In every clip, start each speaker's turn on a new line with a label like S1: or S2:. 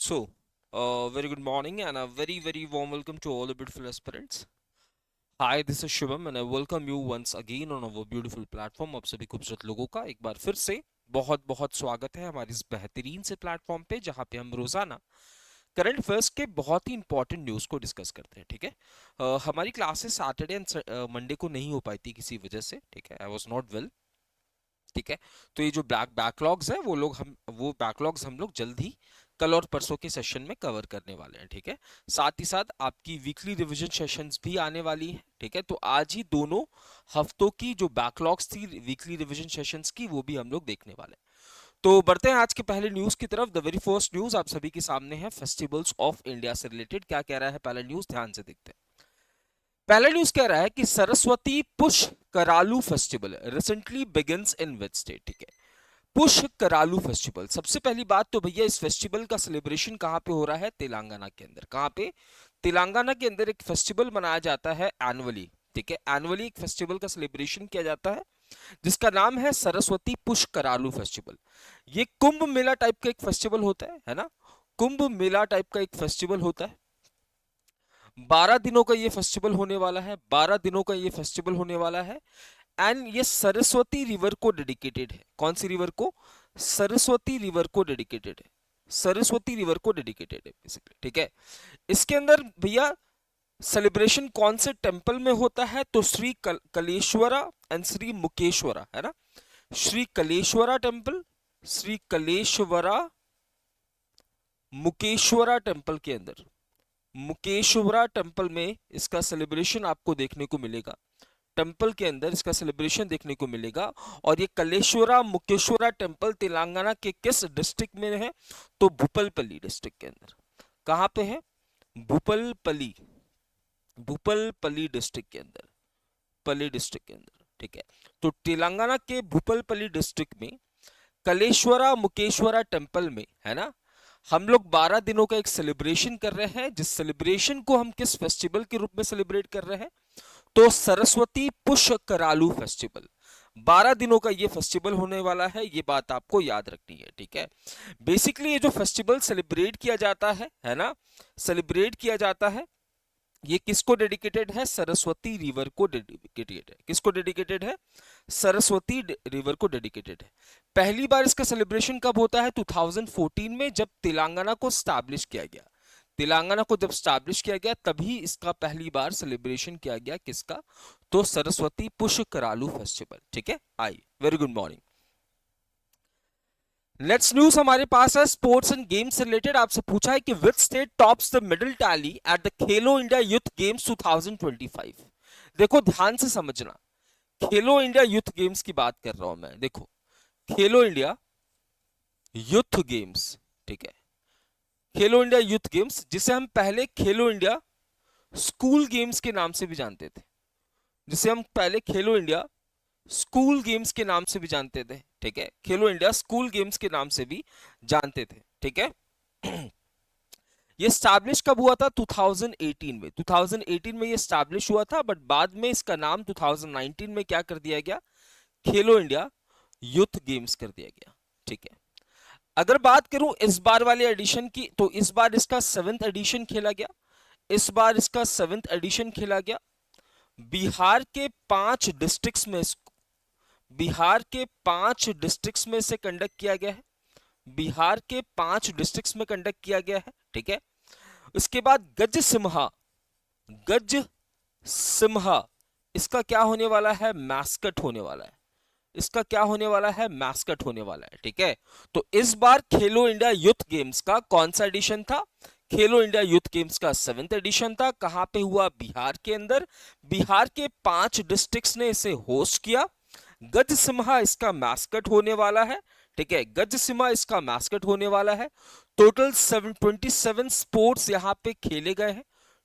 S1: Very good morning and a very warm welcome to all the beautiful aspirants. Hi, this is Shubham and I welcome you once again on our beautiful platform. आप सभी खूबसूरत लोगों का एक बार फिर से बहुत बहुत स्वागत है हमारे इस बेहतरीन से प्लेटफॉर्म पे जहाँ पे हम रोजाना करंट अफेयर्स के बहुत ही इंपॉर्टेंट न्यूज़ को डिस्कस करते हैं। ठीक है। हमारी क्लासेस सैटरडे एंड मंडे को नहीं हो पाई थी किसी वजह से। ठीक है, आई वॉज नॉट वेल। ठीक है। तो ये जो बैकलॉग्स है वो बैकलॉग्स हम लोग जल्द ही कल और परसों के सेशन में कवर करने वाले हैं। ठीक है। साथ ही साथ आपकी वीकली रिवीजन सेशंस भी आने वाली है। ठीक है। तो आज ही दोनों हफ्तों की जो बैकलॉग्स थी वीकली रिवीजन सेशंस की वो भी हम लोग देखने वाले हैं। तो बढ़ते हैं आज के पहले न्यूज की तरफ। द वेरी फर्स्ट न्यूज आप सभी के सामने है फेस्टिवल्स ऑफ इंडिया से रिलेटेड। क्या कह रहा है पहला न्यूज, ध्यान से देखते हैं। पहला न्यूज कह रहा है कि Saraswati Pushkaralu festival recently begins in which state. ठीक है। पुष्करालू फेस्टिवल, सबसे पहली बात तो भैया इस फेस्टिवल का सेलिब्रेशन कहां पे हो रहा है? तेलंगाना के अंदर। कहां पे? तेलंगाना के अंदर एक फेस्टिवल मनाया जाता है एनुअली। ठीक है, एनुअली एक फेस्टिवल का सेलिब्रेशन किया जाता है जिसका नाम है सरस्वती पुष्करालू फेस्टिवल। ये कुंभ मेला टाइप का एक फेस्टिवल होता है ना? कुंभ मेला टाइप का एक फेस्टिवल होता है। 12 दिनों का ये फेस्टिवल होने वाला है। 12 दिनों का ये फेस्टिवल होने वाला है एंड ये सरस्वती रिवर को डेडिकेटेड है। कौन सी रिवर को? सरस्वती रिवर को डेडिकेटेड है। सरस्वती रिवर को डेडिकेटेड है बेसिकली। ठीक है। इसके अंदर भैया सेलिब्रेशन कौन से टेंपल में होता है? तो श्री कलेश्वरा एंड श्री मुकेश्वरा, है ना? श्री कलेश्वरा टेंपल, श्री कलेश्वरा मुकेश्वरा टेंपल के अंदर, मुकेश्वरा टेंपल में इसका सेलिब्रेशन आपको देखने को मिलेगा। टेंपल के अंदर इसका सेलिब्रेशन देखने को मिलेगा। और ये कलेश्वरा मुकेश्वरा टेंपल तेलंगाना के किस डिस्ट्रिक्ट में है? तो भूपलपल्ली डिस्ट्रिक्ट के अंदर। कहां पे है? भूपलपल्ली, भूपलपल्ली डिस्ट्रिक्ट के अंदर, पल्ली डिस्ट्रिक्ट के अंदर। ठीक है। तो तेलंगाना के भूपलपल्ली डिस्ट्रिक्ट में कलेश्वरा मुकेश्वरा टेंपल में, है ना, हम लोग 12 दिनों का एक सेलिब्रेशन कर रहे हैं। जिस सेलिब्रेशन को हम किस फेस्टिवल के रूप में सेलिब्रेट कर रहे हैं? तो सरस्वती पुष्करालू फेस्टिवल। 12 दिनों का ये फेस्टिवल होने वाला है, ये बात आपको याद रखनी है। ठीक है। बेसिकली ये जो फेस्टिवल सेलिब्रेट किया जाता है ना, सेलिब्रेट किया जाता है, ये किसको डेडिकेटेड है? सरस्वती रिवर को डेडिकेटेड है। किसको डेडिकेटेड है? सरस्वती रिवर को डेडिकेटेड है। पहली बार इसका सेलिब्रेशन कब होता है? 2014 में, जब तेलंगाना को स्टैब्लिश किया गया। तेलंगाना को जब स्टैब्लिश किया गया तभी इसका पहली बार सेलिब्रेशन किया गया। किसका? तो सरस्वती पुष्करालू फेस्टिवल। ठीक है। I very good morning. Next news हमारे पास है स्पोर्ट्स एंड गेम्स से रिलेटेड। आपसे पूछा है कि which state tops the medal tally at the Khelo India youth games 2025। देखो ध्यान से समझना, खेलो इंडिया यूथ गेम्स की बात कर रहा हूं मैं। देखो, खेलो इंडिया यूथ गेम्स। ठीक है। खेलो इंडिया यूथ गेम्स, जिसे हम पहले खेलो इंडिया स्कूल गेम्स के नाम से भी जानते थे, जिसे हम पहले खेलो इंडिया स्कूल गेम्स के नाम से भी जानते थे। ठीक है। खेलो इंडिया स्कूल गेम्स के नाम से भी जानते थे। ठीक है। ये स्टैब्लिश कब हुआ था? 2018 में। 2018 में ये स्टैब्लिश हुआ था, बट बाद में इसका नाम 2019 में क्या कर दिया गया? खेलो इंडिया यूथ गेम्स कर दिया गया। ठीक है। अगर बात करूं इस बार वाले एडिशन की, तो इस बार इसका 7th एडिशन खेला गया। इस बार इसका 7th एडिशन खेला गया। बिहार के 5 डिस्ट्रिक्ट्स में, बिहार के 5 डिस्ट्रिक्ट्स में से कंडक्ट किया गया है। बिहार के 5 डिस्ट्रिक्ट्स में कंडक्ट किया गया है। ठीक है। उसके बाद गज सिम्हा, गज सिम्हा, इसका क्या होने वाला है? मैस्कट होने वाला है। इसका क्या होने वाला है? मैस्कट होने वाला है। ठीक है। तो इस बार खेलो इंडिया यूथ गेम्स का कौन सा एडिशन था? खेलो इंडिया यूथ गेम्स का 7th एडिशन था। कहां पे हुआ? बिहार के अंदर। बिहार के 5 डिस्ट्रिक्ट्स ने इसे होस्ट किया। गज सिम्हा इसका मैस्कट होने वाला है। ठीक है। गज सिम्हा इसका मैस्कट होने वाला है। टोटल 27 स्पोर्ट्स यहां पे खेले गए हैं।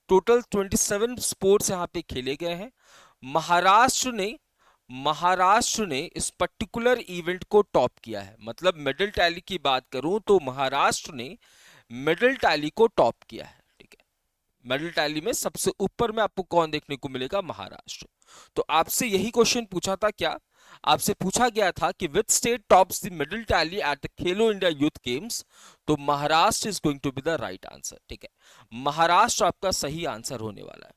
S1: टोटल 27 स्पोर्ट्स यहां पे खेले गए हैं। महाराष्ट्र ने, महाराष्ट्र ने इस पर्टिकुलर इवेंट को टॉप किया है। मतलब मेडल टैली की बात करूं तो महाराष्ट्र ने मेडल टैली को टॉप किया है। ठीक है। मेडल टैली में सबसे ऊपर में आपको कौन देखने को मिलेगा? महाराष्ट्र। तो आपसे यही क्वेश्चन पूछा था क्या? आपसे पूछा गया था कि which state tops the medal tally at the Khelo India youth games, तो Maharashtra is going to be the right answer. ठीक है, महाराष्ट्र आपका सही आंसर होने वाला है।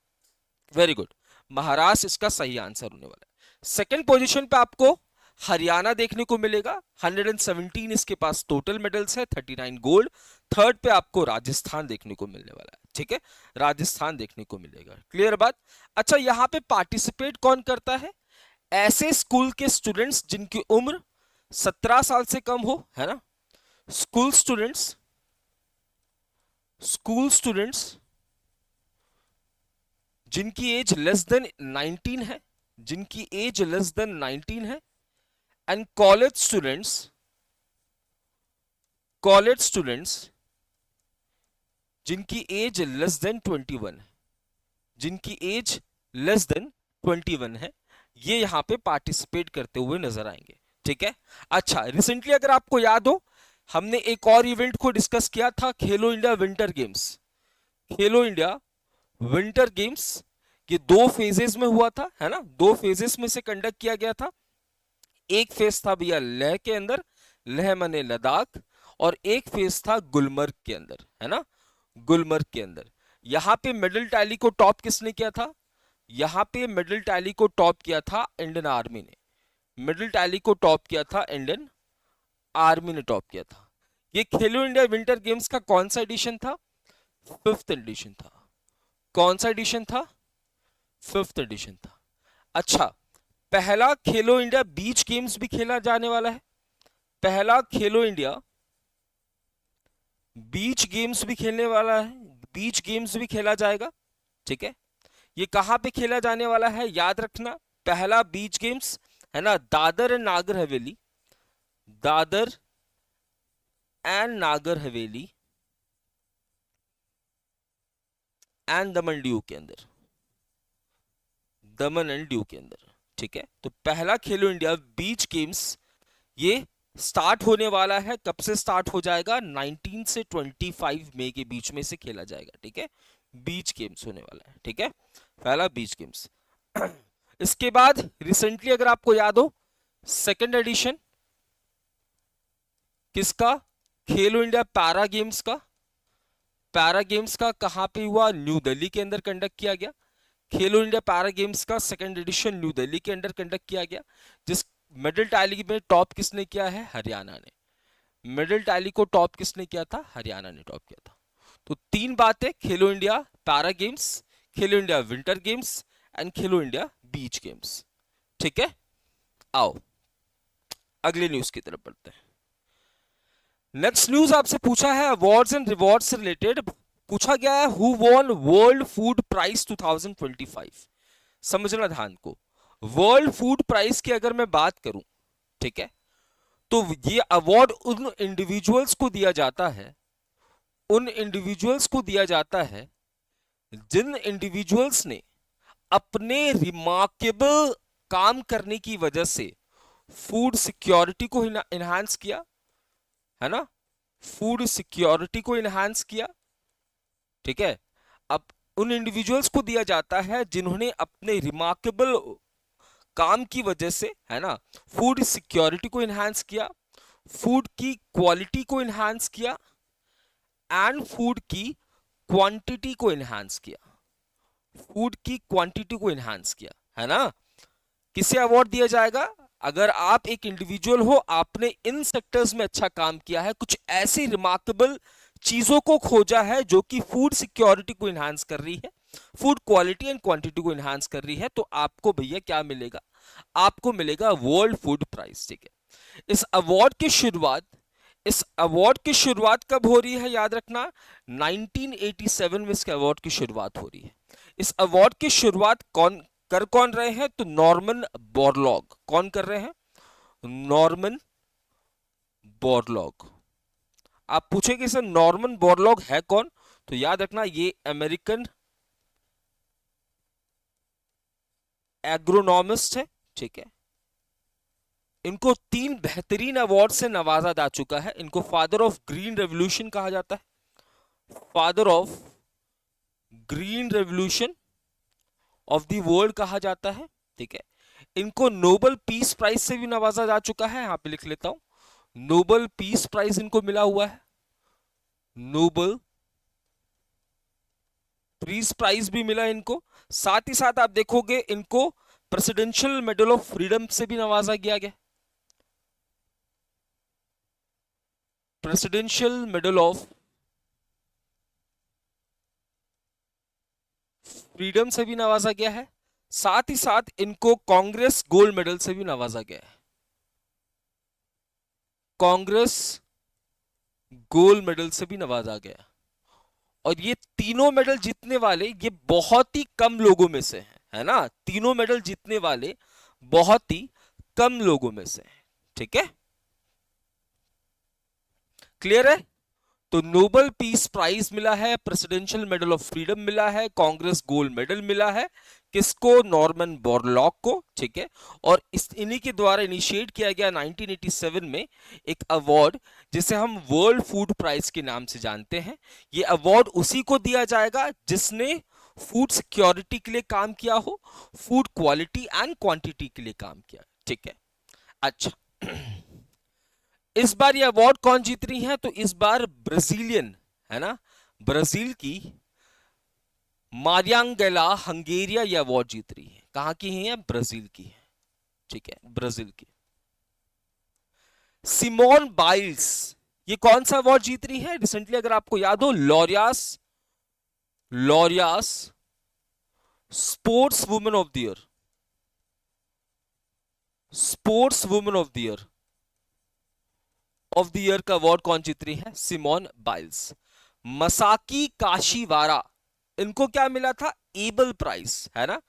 S1: वेरी गुड, महाराष्ट्र इसका सही आंसर होने वाला है। सेकंड पोजीशन पे आपको हरियाणा देखने को मिलेगा, 117 इसके पास टोटल मेडल्स है, 39 गोल्ड। थर्ड पे आपको राजस्थान देखने को मिलने वाला है। ठीक है, राजस्थान देखने को मिलेगा। क्लियर बात? अच्छा, यहां पे पार्टिसिपेट कौन करता है? ऐसे स्कूल के स्टूडेंट्स जिनकी उम्र 17 साल से कम हो, है ना। स्कूल स्टूडेंट्स जिनकी एज लेस देन 19 है, जिनकी एज लेस देन 19 है, एंड कॉलेज स्टूडेंट्स जिनकी एज लेस देन 21 है, जिनकी एज लेस देन 21 है, ये यहां पे पार्टिसिपेट करते हुए नजर आएंगे। ठीक है। अच्छा, रिसेंटली अगर आपको याद हो, हमने एक और इवेंट को डिस्कस किया था, खेलो इंडिया विंटर गेम्स। खेलो इंडिया विंटर गेम्स ये 2 फेजेस में हुआ था, है ना। 2 फेजेस में से कंडक्ट किया गया था। एक फेज था भैया लेह के अंदर, लेह माने लद्दाख, और एक फेज था गुलमर्ग के अंदर, है ना, गुलमर्ग के अंदर। यहां पे मेडल टैली को टॉप किसने किया था? यहां पे मेडल टैली को टॉप किया था इंडियन आर्मी ने। मेडल टैली को टॉप किया था इंडियन आर्मी ने, टॉप किया था। ये खेलो इंडिया विंटर गेम्स का कौन सा एडिशन था? 5th एडिशन था। कौन सा एडिशन था? 5th एडिशन था। अच्छा, पहला खेलो इंडिया बीच गेम्स भी खेला जाने वाला है। पहला खेलो इंडिया बीच गेम्स भी खेलने वाला है, बीच गेम्स भी खेला जाएगा। ठीक है, ये कहां पे खेला जाने वाला है याद रखना। पहला बीच गेम्स, है ना, Dadar and Nagar Haveli, Dadar and Nagar Haveli and Daman due के अंदर, दमन एंड ड्यू के अंदर। ठीक है, तो पहला खेलो इंडिया बीच गेम्स ये स्टार्ट होने वाला है। कब से स्टार्ट हो जाएगा? 19 से 25 मई के बीच में से खेला जाएगा। ठीक है, बीच गेम्स होने वाला है। ठीक है, पहला बीच गेम्स। इसके बाद रिसेंटली अगर आपको याद हो, 2nd एडिशन किसका? खेलो इंडिया पैरा गेम्स का। पैरा गेम्स का कहां पे हुआ? न्यू दिल्ली के अंदर कंडक्ट किया गया। खेलो इंडिया पैरा गेम्स का 2nd एडिशन न्यू दिल्ली के अंदर कंडक्ट किया गया। जिस मेडल टैली में टॉप किसने किया है? हरियाणा ने। मेडल टैली को टॉप किसने किया था? हरियाणा ने टॉप किया था। तो 3 बातें, खेलो India para games, Khelo India winter games and Khelo India beach games. ठीक है, आओ अगले न्यूज की तरफ बढ़ते हैं। नेक्स्ट न्यूज आपसे पूछा है अवार्ड्स एंड रिवॉर्ड्स से रिलेटेड। पूछा गया है who won world food prize 2025। समझना ध्यान को, वर्ल्ड फूड प्राइज की अगर मैं बात करूं, ठीक है, तो ये अवार्ड उन इंडिविजुअल्स को दिया जाता है, उन इंडिविजुअल्स को दिया जाता है जिन इंडिविजुअल्स ने अपने रिमार्केबल काम करने की वजह से फूड सिक्योरिटी को इनहांस किया, है ना, फूड सिक्योरिटी को इनहांस किया। ठीक है, अब उन इंडिविजुअल्स को दिया जाता है जिन्होंने अपने रिमार्केबल काम की वजह से, है ना, फूड सिक्योरिटी को इनहांस किया, फूड की क्वालिटी को इनहांस किया एंड फूड की क्वांटिटी को इनहांस किया, फूड की क्वांटिटी को इनहांस किया, है ना। किसे अवार्ड दिया जाएगा? अगर आप एक इंडिविजुअल हो, आपने इन सेक्टर्स में अच्छा काम किया है, कुछ ऐसी रिमार्केबल चीजों को खोजा है जो कि फूड सिक्योरिटी को इनहांस कर रही है, फूड क्वालिटी एंड क्वांटिटी को इनहांस कर रही है, तो आपको भैया क्या मिलेगा? आपको मिलेगा वर्ल्ड फूड प्राइज। ठीक है, इस अवार्ड की शुरुआत कब हो रही है याद रखना, 1987 में इसके अवार्ड की शुरुआत हो रही है। इस अवार्ड की शुरुआत कौन रहे हैं? तो नॉर्मन बोरलॉग। कौन कर रहे हैं? Norman Borlaug. आप पूछेंगे सर नॉर्मन बोरलॉग है कौन? तो याद रखना ये अमेरिकन एग्रोनॉमिस्ट है। ठीक है, इनको 3 बेहतरीन अवार्ड से नवाजा जा चुका है। इनको फादर ऑफ ग्रीन रेवोल्यूशन कहा जाता है, father of green revolution of the world कहा जाता है। ठीक है, इनको नोबेल पीस प्राइज से भी नवाजा जा चुका है, यहां पे लिख लेता हूं, नोबेल पीस प्राइज इनको मिला हुआ है, नोबेल पीस प्राइज भी मिला इनको। साथ ही साथ आप देखोगे इनको प्रेसिडेंशियल मेडल ऑफ फ्रीडम से भी नवाजा गया गया, प्रेसिडेंशियल मेडल ऑफ फ्रीडम से भी नवाजा गया है। साथ ही साथ इनको कांग्रेस गोल्ड मेडल से भी नवाजा गया है, कांग्रेस गोल्ड मेडल से भी नवाजा गया। और ये तीनों मेडल जीतने वाले ये बहुत ही कम लोगों में से हैं, है ना, तीनों मेडल जीतने वाले बहुत ही कम लोगों में से हैं, ठीक है, क्लियर है। तो नोबेल पीस प्राइज मिला है, प्रेसिडेंशियल मेडल ऑफ फ्रीडम मिला है, कांग्रेस गोल्ड मेडल मिला है, किसको, नॉर्मन बोरलॉग को, ठीक है। और इन्हीं के द्वारा इनिशिएट किया गया 1987 में एक अवार्ड जिसे हम वर्ल्ड फूड प्राइज के नाम से जानते हैं। ये अवार्ड उसी को दिया जाएगा जिसने फूड सिक्योरिटी के लिए काम किया हो, फूड क्वालिटी एंड क्वांटिटी के लिए काम किया, ठीक है। अच्छा, इस बार ये अवार्ड कौन जीत रही है, तो इस बार ब्राजीलियन, है ना, ब्राजील की मारियांगेला हंगेरिया ये अवार्ड जीत रही है। कहां की है, ब्राजील की है, ठीक है, ब्राजील की। सिमोन बाइल्स ये कौन सा अवार्ड जीत रही है, रिसेंटली अगर आपको याद हो, Laureus, Laureus sportswoman of the year, sportswoman of the year का अवार्ड कौन जीत रही है, सिमोन बाइल्स। मसाकी काशीवारा इनको क्या मिला था, एबल प्राइज, है ना,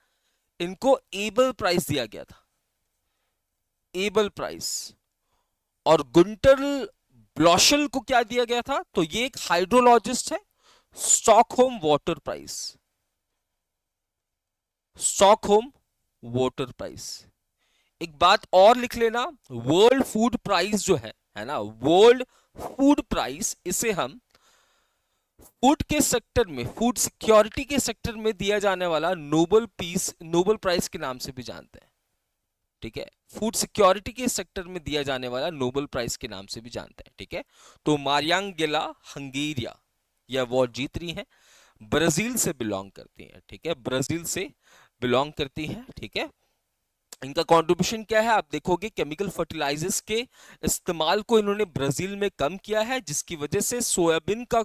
S1: इनको एबल प्राइज दिया गया था, एबल प्राइज। और गुंटर ब्लॉशल को क्या दिया गया था, तो ये एक हाइड्रोलॉजिस्ट है, Stockholm water prize, Stockholm water prize. एक बात और लिख लेना, वर्ल्ड फूड प्राइज जो है ना, वर्ल्ड फूड प्राइज, इसे हम फूड के सेक्टर में, फूड सिक्योरिटी के सेक्टर में दिया जाने वाला नोबेल प्राइज के नाम से भी जानते हैं, ठीक है, फूड सिक्योरिटी के सेक्टर में दिया जाने वाला नोबेल प्राइज के नाम से भी जानते हैं, ठीक है। तो मारियांगेला हंगेरिया यह अवार्ड जीत रही हैं, ब्राजील से बिलोंग करती हैं, ठीक है, ब्राजील से बिलोंग करती हैं, ठीक है। इनका कंट्रीब्यूशन क्या है, आप देखोगे केमिकल फर्टिलाइजर्स के इस्तेमाल को इन्होंने ब्राजील में कम किया है, जिसकी वजह से सोयाबीन का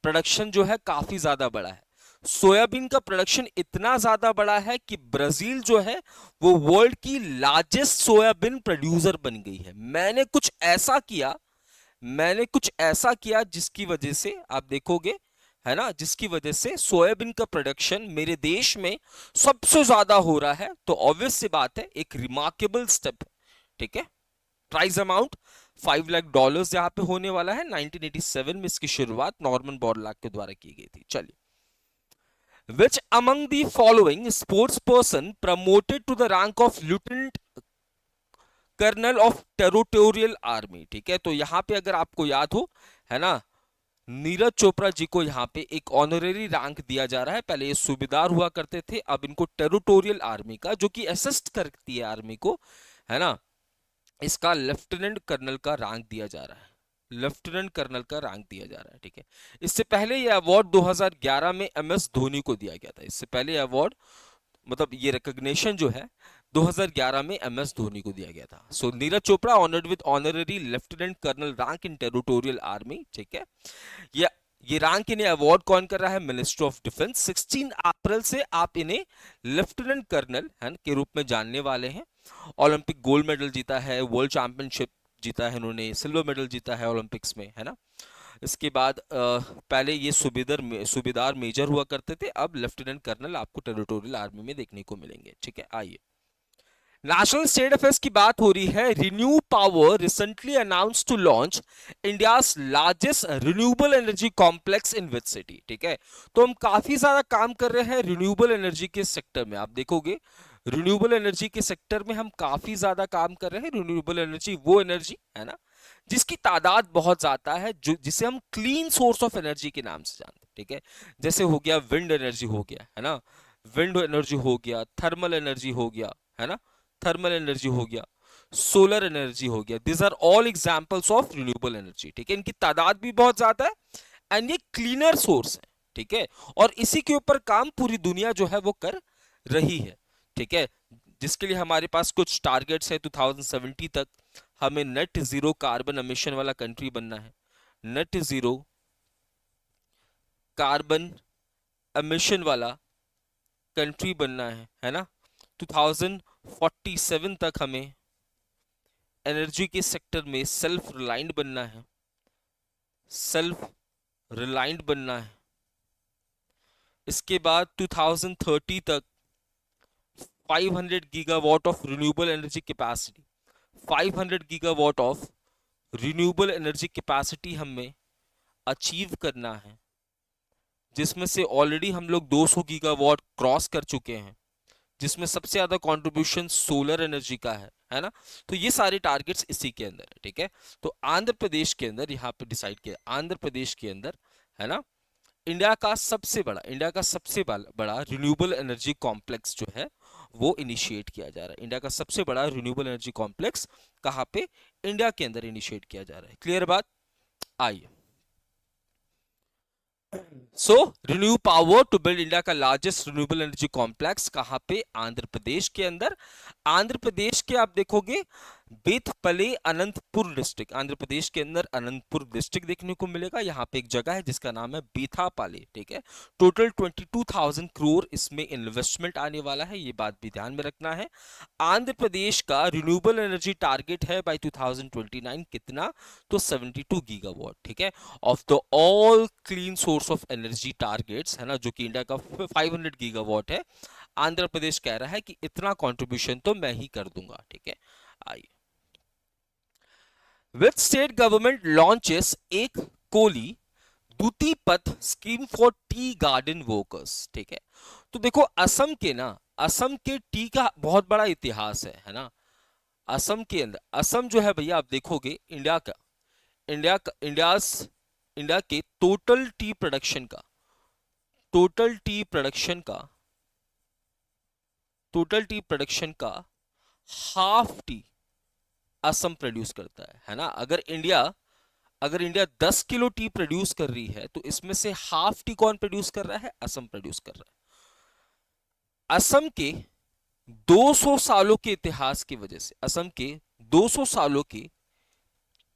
S1: प्रोडक्शन जो है काफी ज्यादा बढ़ा है। सोयाबीन का प्रोडक्शन इतना ज्यादा बढ़ा है कि ब्राजील जो है वो वर्ल्ड की लार्जेस्ट सोयाबीन प्रोड्यूसर बन गई है। मैंने कुछ ऐसा किया जिसकी वजह से आप देखोगे, है ना, जिसकी वजह से सोयाबीन का प्रोडक्शन मेरे देश में सबसे ज्यादा हो रहा है। तो ऑब्वियस सी बात है, एक रिमार्केबल स्टेप, ठीक है। प्राइस अमाउंट $5 लाख यहां पे होने वाला है। 1987 में इसकी शुरुआत नॉर्मन बोरलॉग के द्वारा की गई थी। चलिए, Which among the following sports person promoted to the rank of lieutenant colonel of territorial army, ठीक है। तो यहां पे अगर आपको याद हो, है ना, नीरज चोपड़ा जी को यहाँ पे एक ऑनरेरी रैंक दिया जा रहा है। पहले ये सूबेदार हुआ करते थे, अब इनको टेरिटोरियल आर्मी का, जो कि असिस्ट करती है आर्मी को, है ना, इसका लेफ्टिनेंट कर्नल का रैंक दिया जा रहा है, लेफ्टिनेंट कर्नल का रैंक दिया जा रहा है, ठीक है। इससे पहले ये अवार्ड 2011 में MS धोनी को दिया गया था। इससे पहले अवार्ड, मतलब ये रिकॉग्निशन जो है 2011 में MS धोनी को दिया गया था। So Neeraj Chopra honoured with honorary lieutenant colonel rank in Territorial army, ठीक है। ये ये रैंक इन्हें अवार्ड कौन कर रहा है, मिनिस्टर ऑफ डिफेंस। 16 अप्रैल से आप इन्हें लेफ्टिनेंट कर्नल है के रूप में जानने वाले हैं। ओलंपिक गोल्ड मेडल जीता है, वर्ल्ड चैंपियनशिप जीता है इन्होंने, सिल्वर मेडल जीता है ओलंपिक्स में, है ना। इसके बाद पहले ये सूबेदार मेजर हुआ करते थे, अब लेफ्टिनेंट कर्नल आपको टेरिटोरियल आर्मी में देखने को मिलेंगे, ठीक है। आइए, नेशनल स्टेट अफेयर्स की बात हो रही है। ReNew Power recently announce to launch India's largest renewable energy complex in which city, ठीक है। तो हम काफी ज्यादा काम कर रहे हैं रिन्यूएबल एनर्जी के सेक्टर में। आप देखोगे रिन्यूएबल एनर्जी के सेक्टर में हम काफी ज्यादा काम कर रहे हैं। रिन्यूएबल एनर्जी वो एनर्जी है ना जिसकी तादाद बहुत ज्यादा है, जो जिसे हम क्लीन सोर्स ऑफ एनर्जी के नाम से जानते हैं, ठीक है। जैसे हो गया विंड एनर्जी हो गया, है ना, विंड एनर्जी हो गया, थर्मल एनर्जी हो गया, है ना, थर्मल एनर्जी हो गया, सोलर एनर्जी हो गया, this are all examples of renewable energy. ठीक है, इनकी तादाद भी बहुत ज्यादा है एंड ये क्लीनर सोर्स है। ठीक है, और इसी के ऊपर काम पूरी दुनिया जो है वो कर रही है। ठीक है, जिसके लिए हमारे पास कुछ टारगेट्स है, 2070 तक हमें नेट जीरो कार्बन एमिशन वाला कंट्री बनना है, नेट जीरो कार्बन एमिशन वाला कंट्री बनना है ना। 2047 तक हमें एनर्जी के सेक्टर में सेल्फ रिलायंट बनना है, सेल्फ रिलायंट बनना है। इसके बाद 2030 तक 500 gigawatt of renewable energy capacity, 500 gigawatt of renewable energy capacity हमें अचीव करना है, जिसमें से ऑलरेडी हम लोग 200 गीगावाट क्रॉस कर चुके हैं, जिसमें सबसे ज्यादा कंट्रीब्यूशन सोलर एनर्जी का है ना। तो ये सारे टारगेट्स इसी के अंदर है। ठीक है, तो आंध्र प्रदेश के अंदर यहाँ पे डिसाइड किया, आंध्र प्रदेश के अंदर है ना इंडिया का सबसे बड़ा रिन्यूएबल एनर्जी कॉम्प्लेक्स जो है वो इनिशिएट किया जा रहा है। इंडिया का सबसे बड़ा रिन्यूएबल एनर्जी कॉम्प्लेक्स कहाँ पे, इंडिया के अंदर इनिशिएट किया जा रहा है। क्लियर बात? आइए, so ReNew Power to build India का लार्जेस्ट रिन्यूएबल एनर्जी कॉम्प्लेक्स कहां पे, आंध्र प्रदेश के अंदर। आंध्र प्रदेश के आप देखोगे बेथपले अनंतपुर डिस्ट्रिक्ट, आंध्र प्रदेश के अंदर अनंतपुर डिस्ट्रिक्ट देखने को मिलेगा। यहाँ पे एक जगह है जिसका नाम है बेथापाले। ठीक है, टोटल 22,000 करोड़ इसमें इन्वेस्टमेंट आने वाला है, ये बात भी ध्यान में रखना है। आंध्र प्रदेश का रिन्यूएबल एनर्जी टारगेट है बाय 2029 कितना, तो 72 गीगावाट। ठीक है, of the all clean source of energy targets है ना, जो कि इंडिया का 500 गीगावाट है, आंध्र प्रदेश कह रहा है कि इतना कंट्रीब्यूशन तो मैं ही कर दूंगा। ठीक है, आइए, विच स्टेट गवर्नमेंट लॉन्चेस एक कोली द्वितीय पथ scheme for tea garden workers. ठीक है, तो देखो असम के टी का बहुत बड़ा इतिहास है ना। असम के अंदर, असम जो है भैया आप देखोगे इंडिया के टोटल टी प्रोडक्शन का हाफ टी असम प्रोड्यूस करता है ना। अगर इंडिया 10 किलो टी प्रोड्यूस कर रही है तो इसमें से हाफ टी कौन प्रोड्यूस कर रहा है, असम प्रोड्यूस कर रहा है। असम के 200 सालों के इतिहास की वजह से, असम के 200 सालों के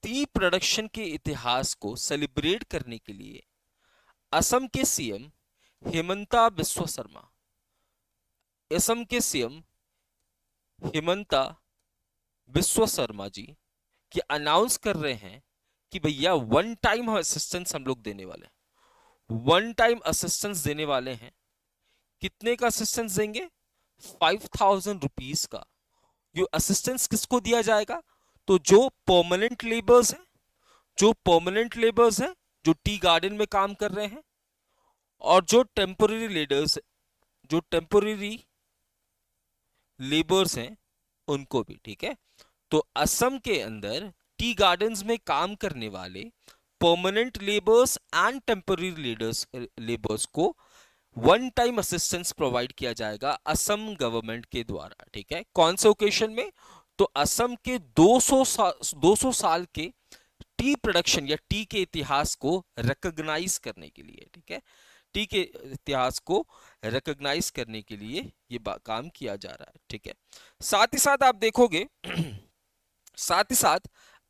S1: टी प्रोडक्शन के इतिहास को सेलिब्रेट करने के लिए असम के सीएम हेमंता बिस्वा शर्मा, असम के सीएम हेमंता बिस्वा शर्मा जी कि अनाउंस कर रहे हैं कि भैया वन टाइम असिस्टेंस हम लोग देने वाले हैं, वन टाइम असिस्टेंस देने वाले हैं। कितने का असिस्टेंस देंगे, 5,000 रुपीज का। ये असिस्टेंस किसको दिया जाएगा, तो जो परमानेंट लेबर्स हैं जो टी गार्डन में काम कर रहे हैं, और जो टेम्पोररी लेबर्स हैं उनको भी। ठीक है, तो असम के अंदर टी गार्डन्स में काम करने वाले permanent labours and temporary labours को वन टाइम असिस्टेंस प्रोवाइड किया जाएगा असम गवर्नमेंट के द्वारा। ठीक है, कौन से ओकेशन में, तो असम के 200 साल के टी प्रोडक्शन या टी के इतिहास को रिकॉग्नाइज करने के लिए। ठीक है, टी के इतिहास को रिकॉग्नाइज करने के लिए ये काम किया जा रहा है। ठीक है, साथ ही साथ आप देखोगे साथ ही साथ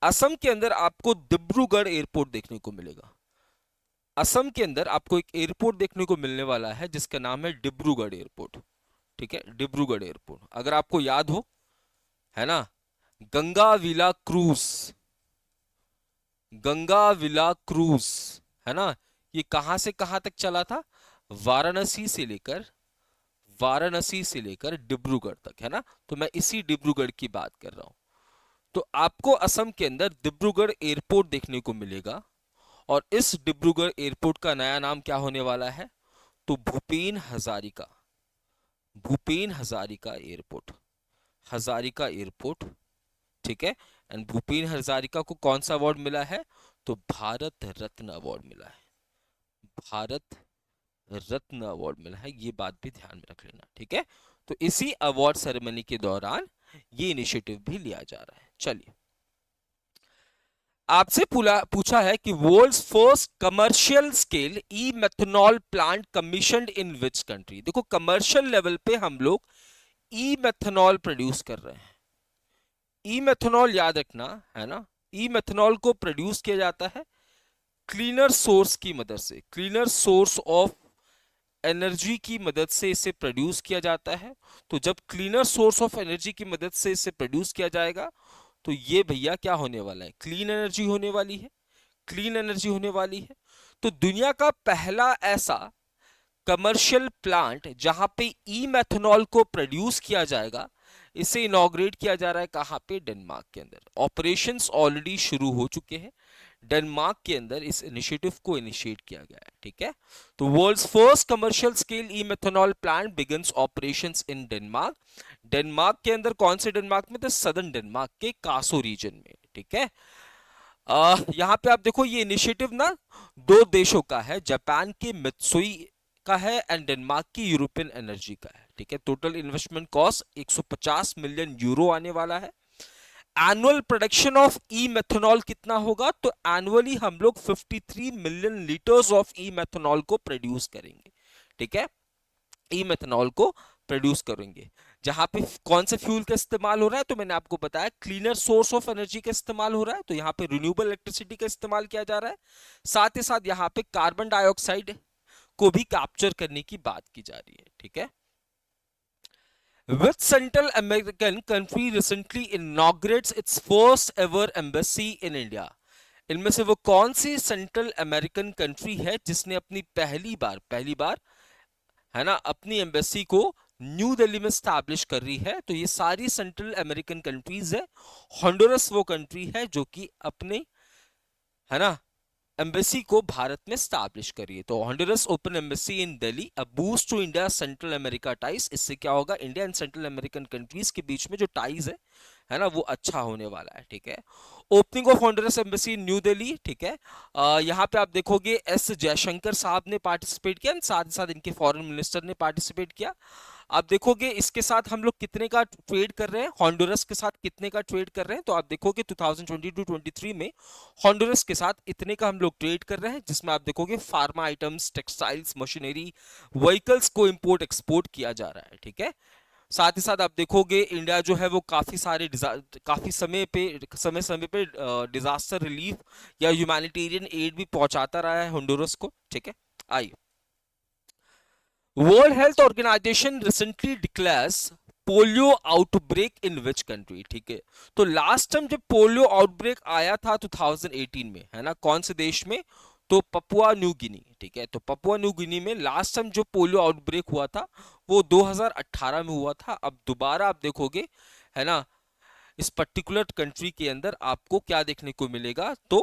S1: असम के अंदर आपको डिब्रूगढ़ एयरपोर्ट देखने को मिलेगा। असम के अंदर आपको एक एयरपोर्ट देखने को मिलने वाला है जिसका नाम है डिब्रूगढ़ एयरपोर्ट। ठीक है, डिब्रूगढ़ एयरपोर्ट, अगर आपको याद हो है ना, गंगाविला क्रूज है ना, ये कहां से कहां तक चला था, वाराणसी से लेकर डिब्रूगढ़ तक है ना। तो मैं इसी डिब्रूगढ़ की बात कर रहा हूं। तो आपको असम के अंदर डिब्रूगढ़ एयरपोर्ट देखने को मिलेगा, और इस डिब्रूगढ़ एयरपोर्ट का नया नाम क्या होने वाला है, तो भूपेन हजारिका एयरपोर्ट। ठीक है, एंड भूपेन हजारिका को कौन सा अवार्ड मिला है, तो भारत रत्न अवार्ड मिला है, भारत रत्न अवार्ड मिला है, ये बात भी ध्यान में रख लेना। ठीक है, तो इसी अवार्ड सेरेमनी के दौरान ये इनिशिएटिव भी लिया जा रहा है। चलिए, आपसे पूछा है कि world's first commercial scale e methanol plant commissioned in which country. देखो, कमर्शियल लेवल पे हम लोग ई मेथनॉल प्रोड्यूस कर रहे हैं। ई मेथनॉल याद रखना है ना, ई मेथनॉल को प्रोड्यूस किया जाता है क्लीनर सोर्स की मदद से, क्लीनर सोर्स ऑफ एनर्जी की मदद से इसे प्रोड्यूस किया जाता है। तो जब क्लीनर सोर्स ऑफ एनर्जी की मदद से इसे प्रोड्यूस किया जाएगा तो ये भैया क्या होने वाला है, क्लीन एनर्जी होने वाली है, क्लीन एनर्जी होने वाली है। तो दुनिया का पहला ऐसा कमर्शियल प्लांट जहां पे ई मेथनॉल को प्रोड्यूस किया जाएगा, इसे इनॉग्रेट किया जा रहा है कहां पे, डेनमार्क के अंदर। ऑपरेशंस ऑलरेडी शुरू हो चुके हैं डेनमार्क के अंदर, इस इनिशिएटिव को इनिशिएट किया गया है। ठीक है, तो world's first commercial scale e methanol plant begins operations in Denmark. Denmark के अंदर, कौन से डेनमार्क में, तो सदर्न डेनमार्क के कासो रीजन में। ठीक है, यहां पे आप देखो ये इनिशिएटिव ना दो देशों का है, जापान के मित्सुई का है एंड डेनमार्क की यूरोपियन एनर्जी का है। ठीक है, total investment cost 150 million euro आने वाला है। Annual production of E methanol कितना होगा, तो एनुअली हम लोग 53 million litres of E methanol को प्रोड्यूस करेंगे। ठीक है, ई मेथनॉल को प्रोड्यूस करेंगे। जहां पे कौन से फ्यूल का इस्तेमाल हो रहा है, तो मैंने आपको बताया क्लीनर सोर्स ऑफ एनर्जी का इस्तेमाल हो रहा है, तो यहाँ पे रिन्यूएबल इलेक्ट्रिसिटी का इस्तेमाल किया जा रहा है। साथ ही साथ यहाँ पे कार्बन डाइऑक्साइड को भी कैप्चर करने की बात की जा रही है। ठीक है, Which Central American country recently inaugurates its first ever embassy in India? इनमें से वो कौन सी सेंट्रल अमेरिकन कंट्री है जिसने अपनी पहली बार है ना अपनी एम्बेसी को न्यू दिल्ली में स्टैब्लिश कर रही है? तो ये सारी सेंट्रल अमेरिकन कंट्रीज है। हॉन्डुरस वो कंट्री है जो कि अपने, है ना, एम्बेसी को भारत में स्टैब्लिश करिए। तो Honduras open embassy in Delhi, a boost to India Central America ties. इससे क्या होगा, India and Central American countries के बीच में जो टाइज है ना, वो अच्छा होने वाला है। ठीक है, opening of Honduras embassy in New Delhi. ठीक है, यहाँ पे आप देखोगे एस जयशंकर साहब ने पार्टिसिपेट किया, साथ ही साथ इनके फॉरेन मिनिस्टर ने पार्टिसिपेट किया। आप देखोगे इसके साथ हम लोग कितने का ट्रेड कर रहे हैं, हॉन्डुरस के साथ कितने का ट्रेड कर रहे हैं, तो आप देखोगे 2022-23 में हॉन्डुरस के साथ इतने का हम लोग ट्रेड कर रहे हैं, जिसमें आप देखोगे pharma items, textiles, machinery, vehicles को इंपोर्ट एक्सपोर्ट किया जा रहा है। ठीक है, साथ ही साथ आप देखोगे इंडिया जो है वो काफी समय समय पे डिजास्टर रिलीफ या ह्यूमैनिटेरियन एड भी पहुंचाता रहा है हॉन्डुरस को। ठीक है, आइए, world health organization recently declares polio outbreak in which country? ठीक है, तो लास्ट टाइम जब पोलियो आउटब्रेक आया था 2018 में, है ना, कौन से देश में, तो पपुआ न्यू गिनी। ठीक है, तो पपुआ न्यू गिनी में लास्ट टाइम जो पोलियो आउटब्रेक हुआ था वो 2018 में हुआ था। अब दोबारा आप देखोगे, है ना, इस पर्टिकुलर कंट्री के अंदर आपको क्या देखने को मिलेगा, तो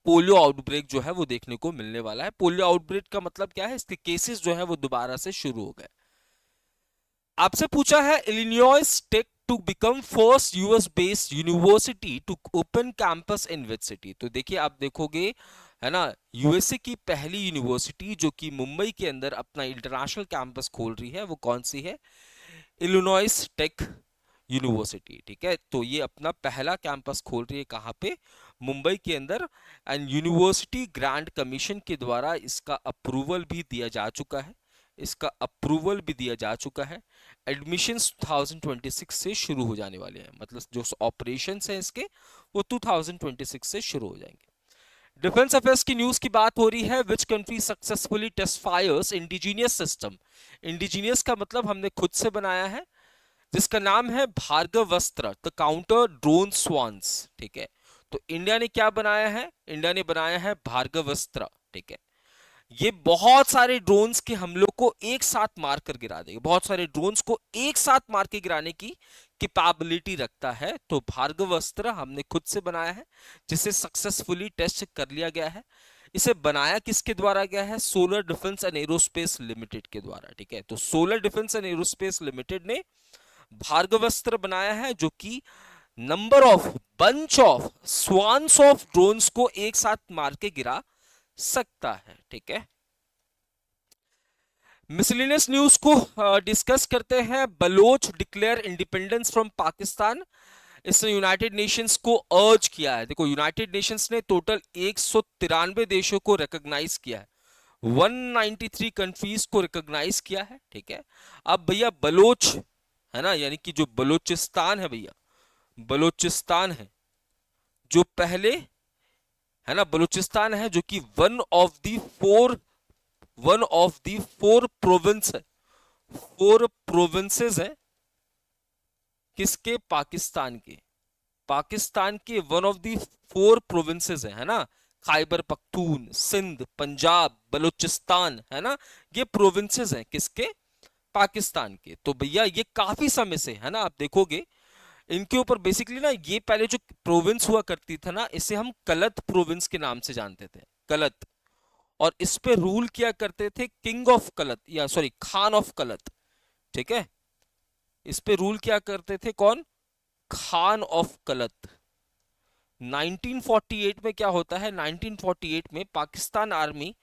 S1: पोलियो आउटब्रेक जो है वो देखने को मिलने वाला है। पोलियो आउटब्रेक का मतलब क्या है, इसके केसेस जो है वो दोबारा से शुरू हो गए। आपसे पूछा है Illinois Tech to become first US based university to open campus in which city? तो देखिए, आप देखोगे, है ना, यूएसए की पहली यूनिवर्सिटी जो कि मुंबई के अंदर अपना इंटरनेशनल कैंपस खोल रही है, वो कौन सी है, इलिनॉइस टेक यूनिवर्सिटी। ठीक है, तो ये अपना पहला कैंपस खोल रही है कहाँ पे, मुंबई के अंदर। एंड यूनिवर्सिटी ग्रांट कमीशन के द्वारा इसका अप्रूवल भी दिया जा चुका है, इसका अप्रूवल भी दिया जा चुका है। एडमिशंस 2026 से शुरू हो जाने वाले हैं, मतलब जो ऑपरेशंस हैं इसके वो 2026 से शुरू हो जाएंगे। डिफेंस अफेयर्स की न्यूज की बात हो रही है। Which country successfully test fires indigenous system? Indigenous का मतलब हमने खुद से बनाया है, जिसका नाम है भार्गवस्त्र, द काउंटर ड्रोन स्वान्स। ठीक है, तो इंडिया ने क्या बनाया है, इंडिया ने बनाया है भार्गवस्त्र। ठीक है, ये बहुत सारे ड्रोन्स के हम लोग को एक साथ मार कर गिरा देगा, बहुत सारे ड्रोन्स को एक साथ मार के गिराने की कैपेबिलिटी रखता है। तो भार्गवस्त्र हमने खुद से बनाया है, जिसे सक्सेसफुली टेस्ट कर लिया गया है। इसे बनाया किसके द्वारा गया है, solar defence and aerospace limited के द्वारा। ठीक है, तो solar defence and aerospace limited ने भार्गवस्त्र बनाया है, जो कि number of bunch of swans of drones को एक साथ मार के गिरा सकता है। ठीक है, मिसलिनियस न्यूज को डिस्कस करते हैं। Baloch declare independence from Pakistan. इसने यूनाइटेड नेशंस को अर्ज किया है। देखो, यूनाइटेड नेशंस ने टोटल 193 देशों को रिकॉग्नाइज किया है, 193 कंट्रीज को रिकॉग्नाइज किया है, ठीक है। अब भैया बलोच है ना, यानी कि जो बलोचिस्तान है भैया, बलोचिस्तान है जो पहले, है ना, बलूचिस्तान है जो कि one of the four province है, फोर प्रोविंसेस है किसके, पाकिस्तान के, पाकिस्तान के one of the four provinces है ना। खैबर पख्तून, सिंध, पंजाब, बलूचिस्तान, है ना, ये प्रोविंसेस हैं किसके, पाकिस्तान के। तो भैया ये काफी समय से, है ना, आप देखोगे इनके ऊपर बेसिकली ना, ये पहले जो प्रोविंस हुआ करती था ना, इसे हम कलत प्रोविंस के नाम से जानते थे, कलत। और इस पे रूल किया करते थे किंग ऑफ कलत, या सॉरी खान ऑफ कलत, ठीक है। इस पे रूल किया करते थे कौन, खान ऑफ कलत। 1948 में क्या होता है, 1948 में पाकिस्तान आर्मी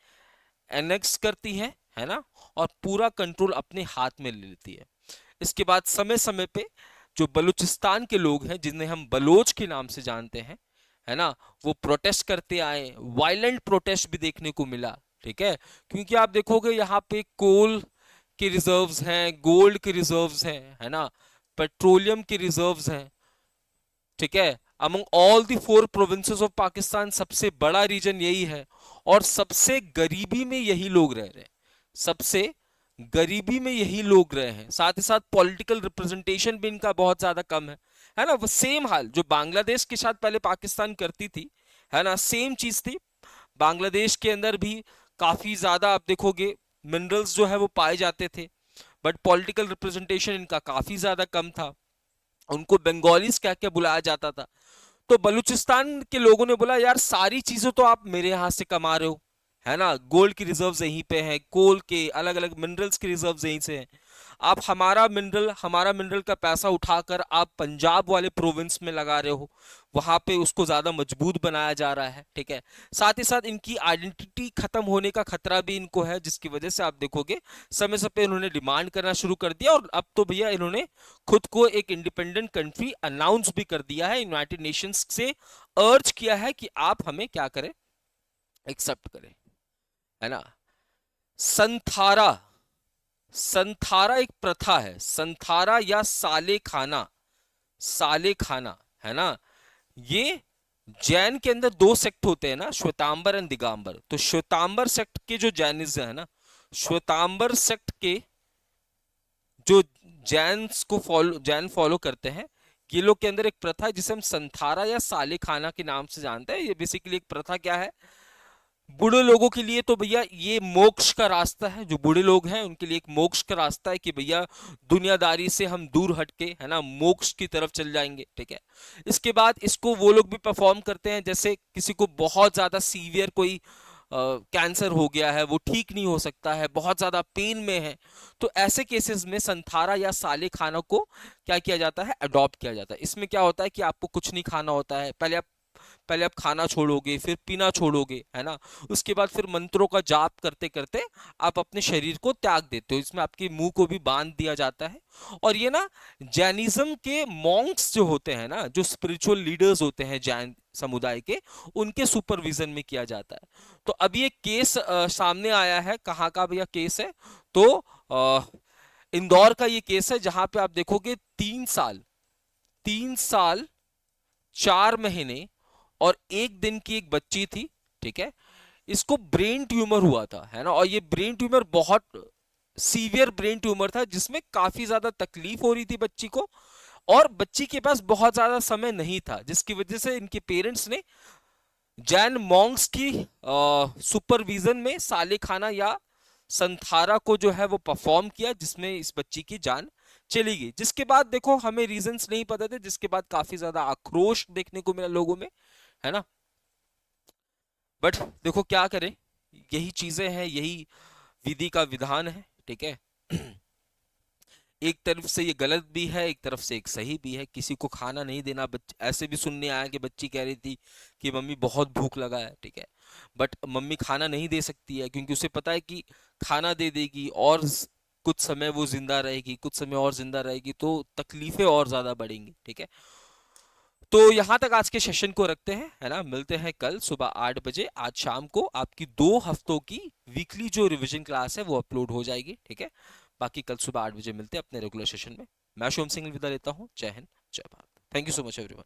S1: एनेक्स करती है ना, और पूरा कंट्रोल अपने हाथ में ले लेती है। इसके बाद समय समय पे जो बलूचिस्तान के लोग हैं, जिन्हें हम बलोच के नाम से जानते हैं, है ना, वो प्रोटेस्ट करते आए। वायलेंट प्रोटेस्ट भी देखने को मिला, ठीक है। क्योंकि आप देखोगे यहाँ पे कोल के रिजर्व्स हैं, गोल्ड के रिजर्व्स हैं, है ना, पेट्रोलियम के रिजर्व्स हैं, ठीक है। Among all the four provinces of Pakistan सबसे बड़ा रीजन यही है, और सबसे गरीबी में यही लोग रह रहे हैं, सबसे गरीबी में यही लोग रहे हैं। साथ ही साथ पॉलिटिकल रिप्रेजेंटेशन भी इनका बहुत ज्यादा कम है ना। वो सेम हाल जो बांग्लादेश के साथ पहले पाकिस्तान करती थी, है ना, सेम चीज थी। बांग्लादेश के अंदर भी काफी ज्यादा आप देखोगे मिनरल्स जो है वो पाए जाते थे, बट पॉलिटिकल रिप्रेजेंटेशन इनका काफी ज्यादा कम था। उनको बंगालीज क्या क्या बुलाया जाता था। तो बलूचिस्तान के लोगों ने बोला, यार सारी चीजें तो आप मेरे यहां से कमा रहे हो, है ना, गोल्ड की रिजर्व्स यहीं पे हैं, कोल के अलग अलग मिनरल्स की रिजर्व्स यहीं से हैं। आप हमारा मिनरल का पैसा उठाकर आप पंजाब वाले प्रोविंस में लगा रहे हो, वहां पे उसको ज्यादा मजबूत बनाया जा रहा है, ठीक है। साथ ही साथ इनकी आइडेंटिटी खत्म होने का खतरा भी इनको है, जिसकी वजह से आप देखोगे समय समय पे इन्होंने डिमांड करना शुरू कर दिया। और अब तो भैया इन्होंने खुद को एक इंडिपेंडेंट कंट्री अनाउंस भी कर दिया है, यूनाइटेड नेशंस से अर्ज किया है कि आप हमें क्या करें, एक्सेप्ट करें, है ना। संथारा, संथारा एक प्रथा है, संथारा या साले खाना, साले खाना, है ना। ये जैन के अंदर दो सेक्ट होते हैं ना, श्वेतांबर एंड दिगंबर। तो श्वेतांबर सेक्ट के जो जैनिज्म है ना, श्वेतांबर सेक्ट के जो जैन फॉलो करते हैं, ये लोग के अंदर एक प्रथा है जिसे हम संथारा या साले खाना के नाम से जानते हैं। ये बेसिकली एक प्रथा क्या है, बूढ़े लोगों के लिए तो भैया ये मोक्ष का रास्ता है। जो बूढ़े लोग हैं उनके लिए एक मोक्ष का रास्ता है कि भैया दुनियादारी से हम दूर हटके, है ना, मोक्ष की तरफ चल जाएंगे, ठीक है। इसके बाद इसको वो लोग भी परफॉर्म करते हैं, जैसे किसी को बहुत ज्यादा सीवियर कोई कैंसर हो गया है, वो ठीक नहीं हो सकता है, बहुत ज्यादा पेन में है, तो ऐसे केसेस में संथारा या साले खाना को क्या किया जाता है, अडॉप्ट किया जाता है। इसमें क्या होता है कि आपको कुछ नहीं खाना होता है, पहले आप खाना छोड़ोगे, फिर पीना छोड़ोगे, है ना। उसके बाद फिर मंत्रों का जाप करते करते आप अपने शरीर को त्याग देते हो। इसमें आपके मुंह को भी बांध दिया जाता है। और ये ना जैनिज्म के मॉन्क्स जो होते हैं ना, जो स्पिरिचुअल लीडर्स होते हैं जैन समुदाय के, उनके सुपरविजन में किया जाता है। तो अभी एक केस सामने आया है, कहाँ का भैया केस है, तो इंदौर का ये केस है, जहां पे आप देखोगे 3 साल 4 महीने और 1 दिन की एक बच्ची थी, ठीक है। इसको ब्रेन ट्यूमर हुआ था, है ना, और ये ब्रेन ट्यूमर बहुत सीवियर ब्रेन ट्यूमर था, जिसमें काफी ज्यादा तकलीफ हो रही थी बच्ची को, और बच्ची के पास बहुत ज्यादा समय नहीं था, जिसकी वजह से इनके पेरेंट्स ने जैन मॉन्क्स की सुपरविजन में साले खाना या संथारा को जो है वो परफॉर्म किया, जिसमें इस बच्ची की जान चली गई। जिसके बाद देखो हमें रीजंस नहीं पता थे, जिसके बाद काफी ज्यादा आक्रोश देखने को मिला लोगों में, है ना। बट देखो क्या करें, यही चीजें हैं, यही विधि का विधान है, ठीक है। एक तरफ से ये गलत भी है, एक तरफ से एक सही भी है। किसी को खाना नहीं देना, ऐसे भी सुनने आया कि बच्ची कह रही थी कि मम्मी बहुत भूख लगा है, ठीक है, बट मम्मी खाना नहीं दे सकती है, क्योंकि उसे पता है कि खाना दे देगी और कुछ समय वो जिंदा रहेगी, कुछ समय और जिंदा रहेगी, तो तकलीफें और ज्यादा बढ़ेंगी। ठीक है, तो यहां तक आज के सेशन को रखते हैं, है ना। मिलते हैं कल सुबह 8 बजे। आज शाम को आपकी 2 हफ्तों की वीकली जो रिवीजन क्लास है वो अपलोड हो जाएगी। ठीक है, बाकी कल सुबह 8 बजे मिलते हैं अपने रेगुलर सेशन में। मैं शिवम सिंह विदा लेता हूँ। जय हिंद, जय Bharat. Thank you so much everyone.